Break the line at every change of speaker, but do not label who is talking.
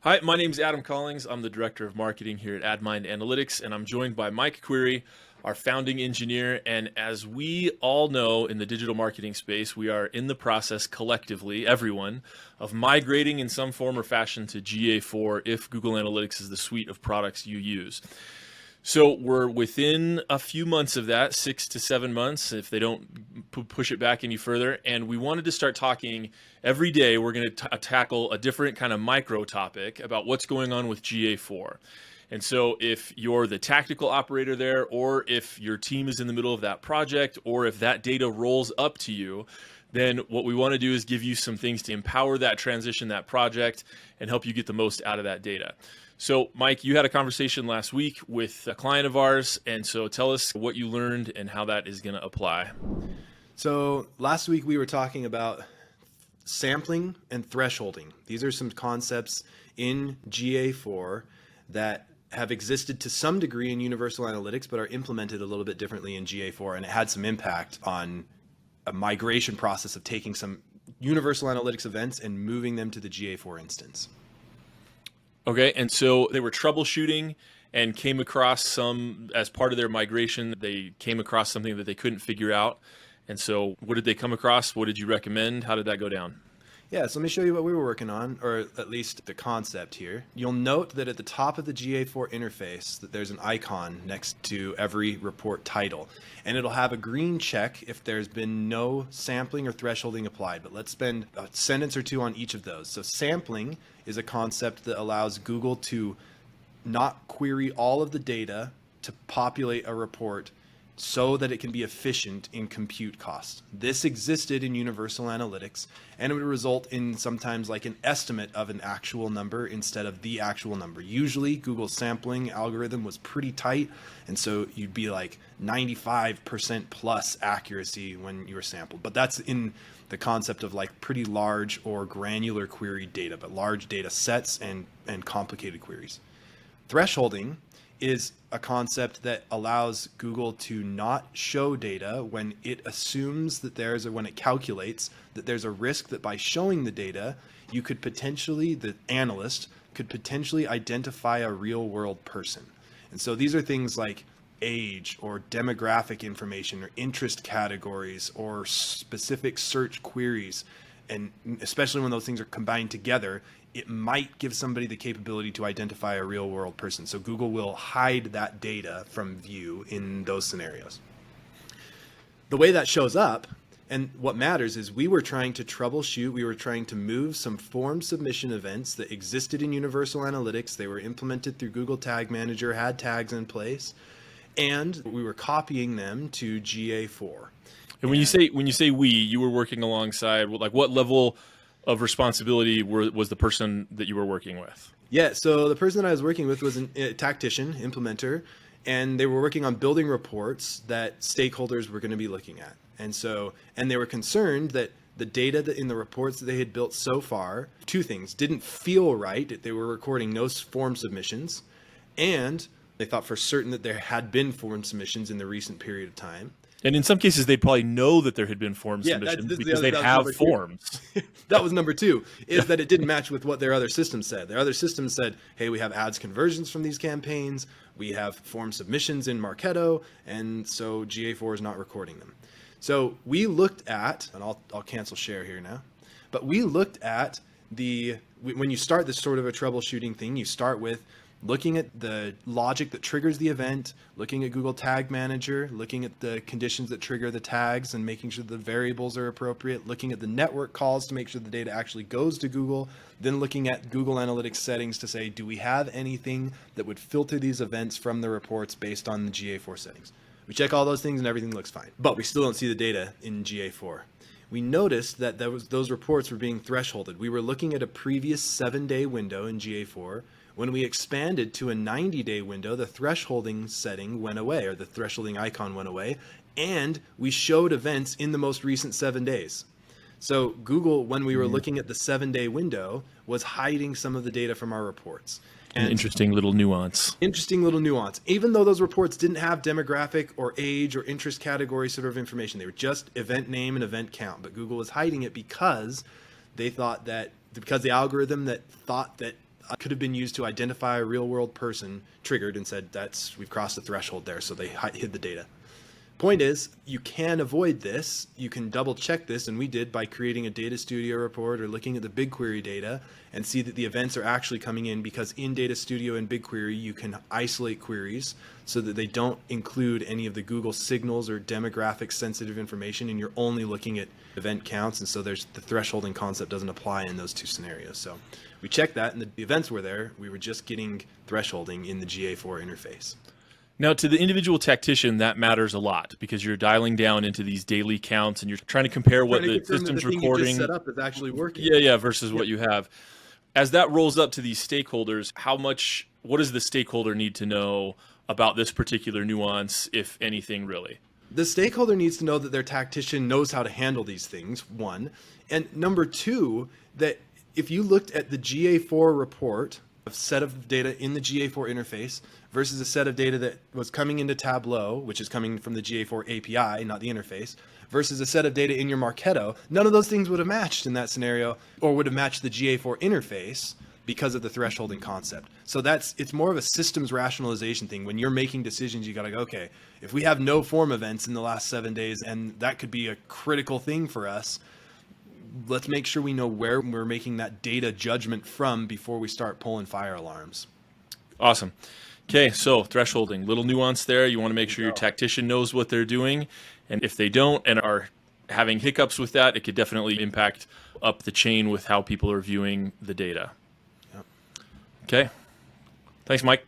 Hi, my name is Adam Collings. I'm the Director of Marketing here at AdMind Analytics, and I'm joined by Mike Query, our founding engineer. And as we all know in the digital marketing space, we are in the process collectively, everyone, of migrating in some form or fashion to GA4 if Google Analytics is the suite of products you use. So we're within a few months of that, 6 to 7 months, if they don't push it back any further. And we wanted to start talking every day. We're going to tackle a different kind of micro topic about what's going on with GA4. And so if you're the tactical operator there, or if your team is in the middle of that project, or if that data rolls up to you, then what we want to do is give you some things to empower that transition, that project, and help you get the most out of that data. So, Mike, you had a conversation last week with a client of ours, and so tell us what you learned and how that is going to apply.
So last week we were talking about sampling and thresholding. These are some concepts in GA4 that have existed to some degree in Universal Analytics, but are implemented a little bit differently in GA4, and it had some impact on a migration process of taking some Universal Analytics events and moving them to the GA4 instance.
Okay, and so they were troubleshooting and came across some, as part of their migration, they came across something that they couldn't figure out. And so what did they come across? What did you recommend? How did that go down?
Yeah, so let me show you what we were working on, or at least the concept here. You'll note that at the top of the GA4 interface that there's an icon next to every report title, and it'll have a green check if there's been no sampling or thresholding applied. But let's spend a sentence or two on each of those. So sampling is a concept that allows Google to not query all of the data to populate a report so that it can be efficient in compute costs. This existed in Universal Analytics, and it would result in sometimes like an estimate of an actual number instead of the actual number. Usually Google's sampling algorithm was pretty tight, and so you'd be like 95% plus accuracy when you were sampled. But that's in the concept of like pretty large or granular queried data, but large data sets and complicated queries. Thresholding is a concept that allows Google to not show data when it assumes that when it calculates that there's a risk that by showing the data, you could potentially, the analyst could potentially identify a real world person. And so these are things like age or demographic information or interest categories or specific search queries. And especially when those things are combined together, it might give somebody the capability to identify a real world person. So Google will hide that data from view in those scenarios. The way that shows up, and what matters, is we were trying to troubleshoot, we were trying to move some form submission events that existed in Universal Analytics. They were implemented through Google Tag Manager, had tags in place, and we were copying them to GA4.
And when you say we, you were working alongside, like what level of responsibility was the person that you were working with?
Yeah, so the person that I was working with was a tactician, implementer, and they were working on building reports that stakeholders were going to be looking at. And they were concerned that the data that in the reports that they had built so far, two things, didn't feel right. They were recording no form submissions, and they thought for certain that there had been form submissions in the recent period of time.
And in some cases, they'd probably know that there had been form submissions because they'd have forms.
That was number two, is that it didn't match with what their other system said. Their other system said, hey, we have ads conversions from these campaigns, we have form submissions in Marketo, and so GA4 is not recording them. So we looked at, and I'll cancel share here now, but we looked at when you start this sort of a troubleshooting thing, you start with looking at the logic that triggers the event, looking at Google Tag Manager, looking at the conditions that trigger the tags and making sure the variables are appropriate, looking at the network calls to make sure the data actually goes to Google, then looking at Google Analytics settings to say, do we have anything that would filter these events from the reports based on the GA4 settings? We check all those things and everything looks fine, but we still don't see the data in GA4. We noticed that those reports were being thresholded. We were looking at a previous 7-day window in GA4. When we expanded to a 90-day window, the thresholding setting went away, or the thresholding icon went away, and we showed events in the most recent 7 days. So Google, when we were looking at the 7-day window, was hiding some of the data from our reports.
An interesting little nuance.
Interesting little nuance. Even though those reports didn't have demographic or age or interest category sort of information, they were just event name and event count. But Google was hiding it because they thought that, because the algorithm that thought that could have been used to identify a real world person, triggered and said, we've crossed the threshold there, so they hid the data. Point is, you can avoid this. You can double check this, and we did by creating a Data Studio report or looking at the BigQuery data and see that the events are actually coming in, because in Data Studio and BigQuery, you can isolate queries so that they don't include any of the Google signals or demographic sensitive information, and you're only looking at event counts, and so the thresholding concept doesn't apply in those two scenarios. So we checked that, and the events were there. We were just getting thresholding in the GA4 interface.
Now, to the individual tactician, that matters a lot because you're dialing down into these daily counts and you're trying to compare what the system's recording.
You just set up is actually working.
Yeah, versus what you have. As that rolls up to these stakeholders, what does the stakeholder need to know about this particular nuance, if anything, really?
The stakeholder needs to know that their tactician knows how to handle these things, one. And number two, that if you looked at the GA4 report, a set of data in the GA4 interface versus a set of data that was coming into Tableau, which is coming from the GA4 API, not the interface, versus a set of data in your Marketo, none of those things would have matched in that scenario, or would have matched the GA4 interface because of the thresholding concept. So it's more of a systems rationalization thing. When you're making decisions, you got to go, okay, if we have no form events in the last 7 days, and that could be a critical thing for us, let's make sure we know where we're making that data judgment from before we start pulling fire alarms.
Awesome. Okay, so thresholding, little nuance there. You want to make sure your tactician knows what they're doing. And if they don't and are having hiccups with that, it could definitely impact up the chain with how people are viewing the data. Yep. Okay. Thanks, Mike.